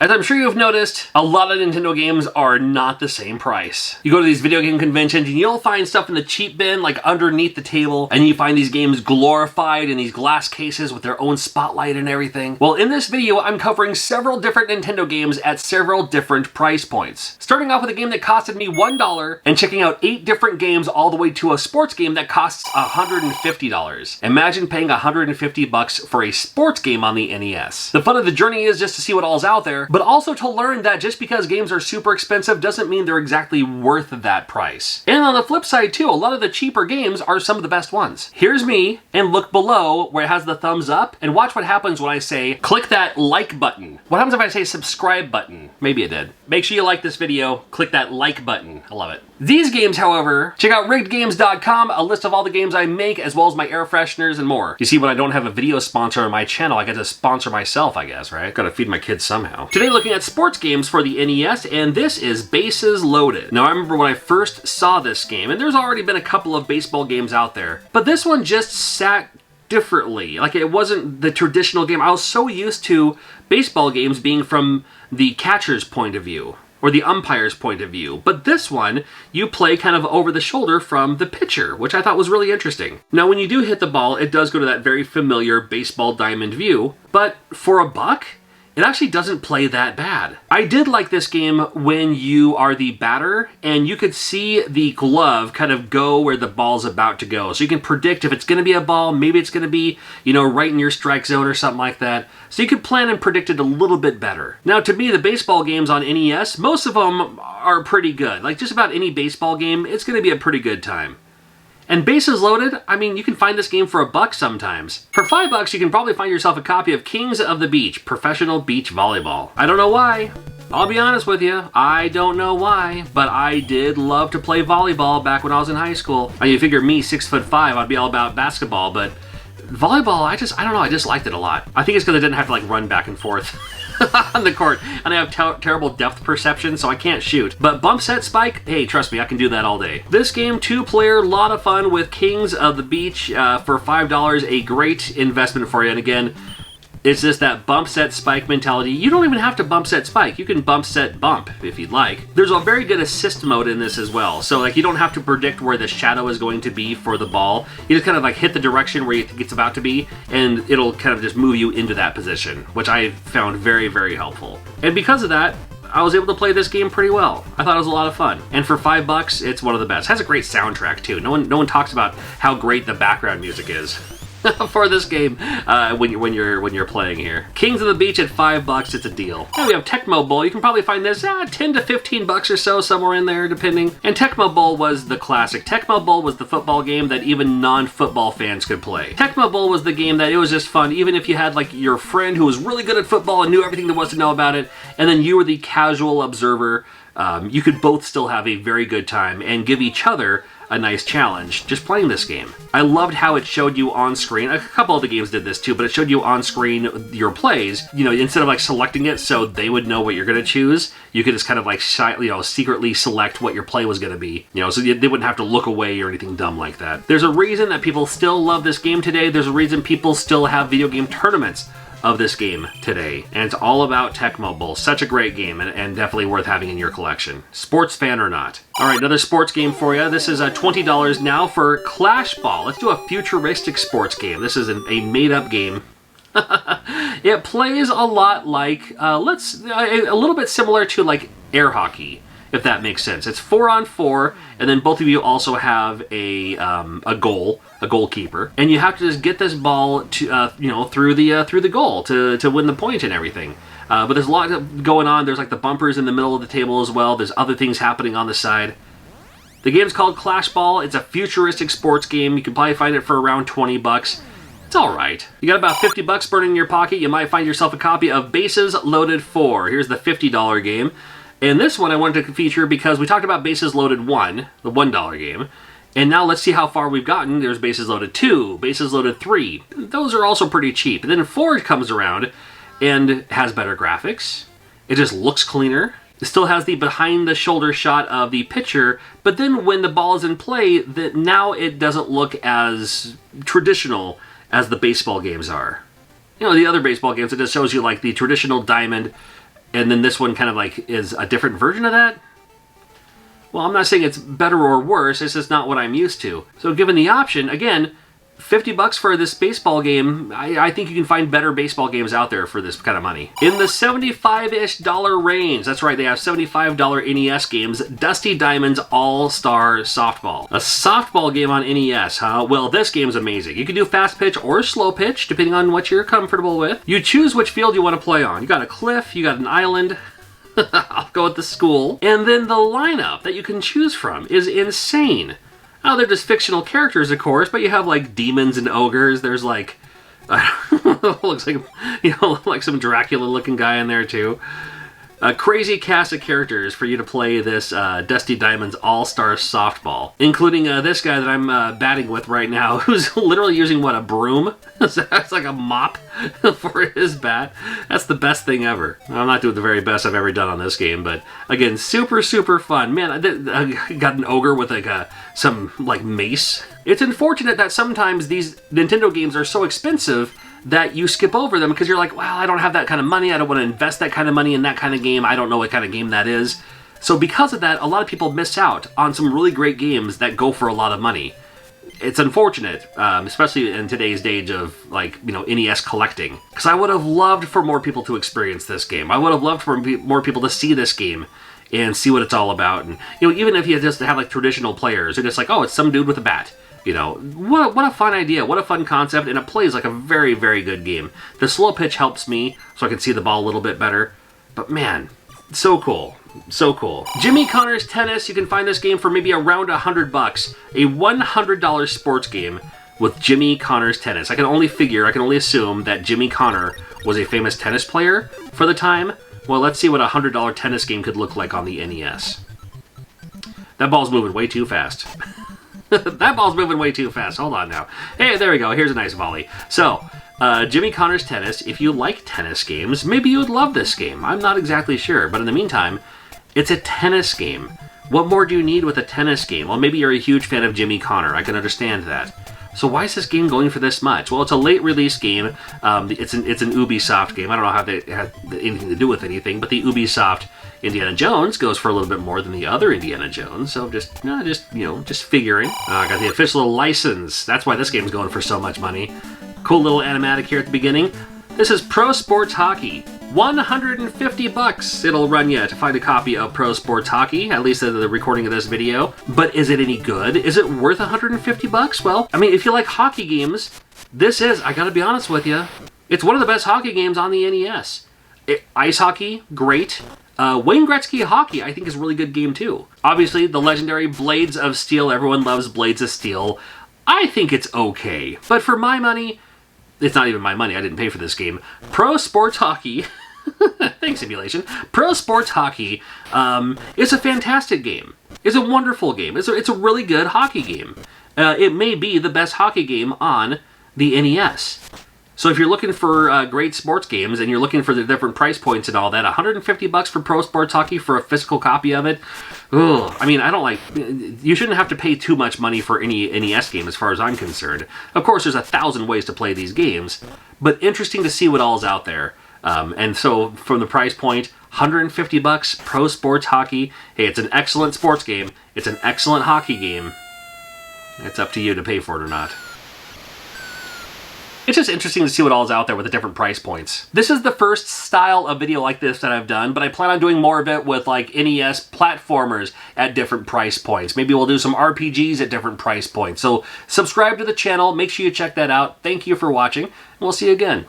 As I'm sure you've noticed, a lot of Nintendo games are not the same price. You go to these video game conventions and you'll find stuff in the cheap bin, like underneath the table, and you find these games glorified in these glass cases with their own spotlight and everything. Well, in this video, I'm covering several different Nintendo games at several different price points. Starting off with a game that costed me $1 and checking out 8 different games all the way to a sports game that costs $150. Imagine paying $150 for a sports game on the NES. The fun of the journey is just to see what all's out there, but also to learn that just because games are super expensive doesn't mean they're exactly worth that price. And on the flip side too, a lot of the cheaper games are some of the best ones. Here's me, and look below where it has the thumbs up, and watch what happens when I say, click that like button. What happens if I say subscribe button? Maybe it did. Make sure you like this video, click that like button. I love it. These games, however, check out riggedgames.com, a list of all the games I make, as well as my air fresheners and more. You see, when I don't have a video sponsor on my channel, I get to sponsor myself, I guess, right? Gotta feed my kids somehow. Today, looking at sports games for the NES, and this is Bases Loaded. Now, I remember when I first saw this game, and there's already been a couple of baseball games out there, but this one just sat differently. Like, it wasn't the traditional game. I was so used to baseball games being from the catcher's point of view, or the umpire's point of view. But this one, you play kind of over the shoulder from the pitcher, which I thought was really interesting. Now, when you do hit the ball, it does go to that very familiar baseball diamond view, but for $1, it actually doesn't play that bad. I did like this game when you are the batter and you could see the glove kind of go where the ball's about to go. So you can predict if it's going to be a ball, maybe it's going to be, you know, right in your strike zone or something like that. So you could plan and predict it a little bit better. Now, to me, the baseball games on NES, most of them are pretty good. Like just about any baseball game, it's going to be a pretty good time. And Bases Loaded, I mean, you can find this game for $1 sometimes. For $5, you can probably find yourself a copy of Kings of the Beach, Professional Beach Volleyball. I don't know why. I'll be honest with you, I don't know why, but I did love to play volleyball back when I was in high school. I mean, you figure me, 6'5", I'd be all about basketball, but volleyball, I don't know, I just liked it a lot. I think it's because I didn't have to like run back and forth on the court, and I have terrible depth perception, so I can't shoot. But bump set spike, hey, trust me, I can do that all day. This game, 2-player, lot of fun with Kings of the Beach for $5, a great investment for you. And again, it's just that bump set spike mentality. You don't even have to bump set spike. You can bump set bump if you'd like. There's a very good assist mode in this as well. So like you don't have to predict where the shadow is going to be for the ball. You just kind of like hit the direction where you think it's about to be, and it'll kind of just move you into that position, which I found very, very helpful. And because of that, I was able to play this game pretty well. I thought it was a lot of fun. And for $5, it's one of the best. It has a great soundtrack too. No one talks about how great the background music is for this game when you're playing here. Kings of the Beach at $5, it's a deal. Now we have Tecmo Bowl. You can probably find this 10 to 15 bucks or so, somewhere in there, depending. And Tecmo Bowl was the classic. Tecmo Bowl was the football game that even non-football fans could play. Tecmo Bowl was the game that it was just fun, even if you had like your friend who was really good at football and knew everything there was to know about it, and then you were the casual observer. You could both still have a very good time and give each other a nice challenge just playing this game. I loved how it showed you on screen. A couple of the games did this too, but it showed you on screen your plays. You know, instead of like selecting it so they would know what you're going to choose, you could just kind of like secretly select what your play was going to be. You know, so they wouldn't have to look away or anything dumb like that. There's a reason that people still love this game today. There's a reason people still have video game tournaments of this game today, and it's all about Tecmo Bowl. Such a great game, and definitely worth having in your collection, sports fan or not. All right, another sports game for you. This is $20 now for Clash Ball. Let's do a futuristic sports game. This is a made-up game. It plays a lot like a little bit similar to like air hockey, if that makes sense. It's 4-on-4, and then both of you also have a goalkeeper, and you have to just get this ball to through the goal to win the point and everything. But there's a lot going on. There's like the bumpers in the middle of the table as well. There's other things happening on the side. The game's called Clash Ball. It's a futuristic sports game. You can probably find it for around $20. It's all right. You got about $50 burning in your pocket. You might find yourself a copy of Bases Loaded 4. Here's the $50 game. And this one I wanted to feature because we talked about Bases Loaded 1, the $1 game. And now let's see how far we've gotten. There's Bases Loaded 2, Bases Loaded 3. Those are also pretty cheap. And then 4 comes around and has better graphics. It just looks cleaner. It still has the behind-the-shoulder shot of the pitcher, but then when the ball is in play, now it doesn't look as traditional as the baseball games are. You know, the other baseball games, it just shows you like the traditional diamond and then this one kind of like is a different version of that. Well, I'm not saying it's better or worse, it's just not what I'm used to. So given the option, again, $50 for this baseball game, I think you can find better baseball games out there for this kind of money. In the $75-ish range, that's right, they have $75 NES games, Dusty Diamond's All-Star Softball. A softball game on NES, huh? Well, this game's amazing. You can do fast pitch or slow pitch, depending on what you're comfortable with. You choose which field you want to play on. You got a cliff, you got an island, I'll go with the school. And then the lineup that you can choose from is insane. Oh, they're just fictional characters, of course, but you have like demons and ogres. There's like, looks like, you know, like some Dracula-looking guy in there too. A crazy cast of characters for you to play this Dusty Diamond's All-Star Softball, including this guy that I'm batting with right now, who's literally using, what, a broom? That's like a mop for his bat. That's the best thing ever. I'm not doing the very best I've ever done on this game, but again, super, super fun. Man, I got an ogre with like some like mace. It's unfortunate that sometimes these Nintendo games are so expensive that you skip over them because you're like, well, I don't have that kind of money. I don't want to invest that kind of money in that kind of game. I don't know what kind of game that is. So because of that, a lot of people miss out on some really great games that go for a lot of money. It's unfortunate, especially in today's age of, like, you know, NES collecting. Because I would have loved for more people to experience this game. I would have loved for more people to see this game and see what it's all about. And, you know, even if you just have, like, traditional players, they're just like, oh, it's some dude with a bat. You know, what a fun idea, what a fun concept, and it plays like a very, very good game. The slow pitch helps me, so I can see the ball a little bit better. But man, so cool. So cool. Jimmy Connor's Tennis, you can find this game for maybe around $100. A $100 sports game with Jimmy Connor's Tennis. I can only assume that Jimmy Connor was a famous tennis player for the time. Well, let's see what a $100 tennis game could look like on the NES. That ball's moving way too fast. That ball's moving way too fast. Hold on now. Hey, there we go. Here's a nice volley. So, Jimmy Connor's Tennis. If you like tennis games, maybe you would love this game. I'm not exactly sure. But in the meantime, it's a tennis game. What more do you need with a tennis game? Well, maybe you're a huge fan of Jimmy Connor. I can understand that. So why is this game going for this much? Well, it's a late release game. It's an Ubisoft game. I don't know how that had anything to do with anything, but the Ubisoft Indiana Jones goes for a little bit more than the other Indiana Jones. So just figuring. I got the official license. That's why this game's going for so much money. Cool little animatic here at the beginning. This is Pro Sports Hockey. $150 it'll run you to find a copy of Pro Sports Hockey, at least at the recording of this video. But is it any good? Is it worth $150? Well, I mean, if you like hockey games, this is, I gotta be honest with you, it's one of the best hockey games on the NES. Ice hockey, great. Wayne Gretzky Hockey, I think, is a really good game too. Obviously, the legendary Blades of Steel, everyone loves Blades of Steel. I think it's okay. But for my money, it's not even my money, I didn't pay for this game. Pro Sports Hockey, thanks Simulation. Pro Sports Hockey is a fantastic game. It's a wonderful game. It's a really good hockey game. It may be the best hockey game on the NES. So if you're looking for great sports games and you're looking for the different price points and all that, $150 for Pro Sports Hockey for a physical copy of it. Ugh. I mean, you shouldn't have to pay too much money for any NES game as far as I'm concerned. Of course, there's 1,000 ways to play these games, but interesting to see what all's out there. And so from the price point, $150, Pro Sports Hockey. Hey, it's an excellent sports game. It's an excellent hockey game. It's up to you to pay for it or not. It's just interesting to see what all's out there with the different price points. This is the first style of video like this that I've done, but I plan on doing more of it with like NES platformers at different price points. Maybe we'll do some RPGs at different price points. So subscribe to the channel, make sure you check that out. Thank you for watching, and we'll see you again.